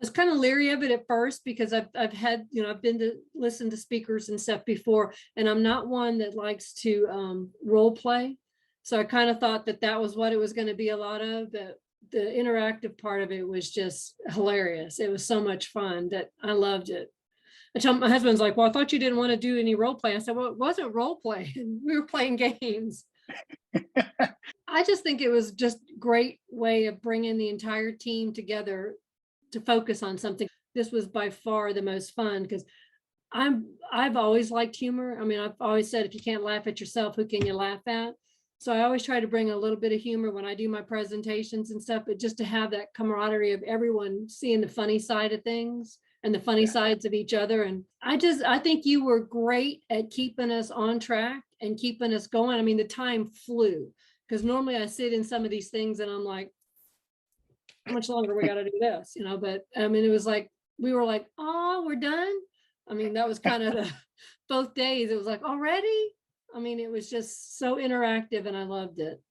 was kind of leery of it at first because I've had, I've been to listen to speakers and stuff before, and I'm not one that likes to role play. So I kind of thought that that was what it was going to be a lot of, but the interactive part of it was just hilarious. It was so much fun that I loved it. I told my husband's like, well, I thought you didn't want to do any role play. I said, well, it wasn't role play. We were playing games. I just think it was just great way of bringing the entire team together to focus on something. This was by far the most fun because I've always liked humor. I mean, I've always said if you can't laugh at yourself, who can you laugh at? So I always try to bring a little bit of humor when I do my presentations and stuff, but just to have that camaraderie of everyone seeing the funny side of things and the funny sides of each other. And I think you were great at keeping us on track and keeping us going. I mean, the time flew because normally I sit in some of these things and I'm like, how much longer we got to do this, but I mean, it was like, we were like, oh, we're done. I mean, that was kind of both days. It was like, already? I mean, it was just so interactive and I loved it.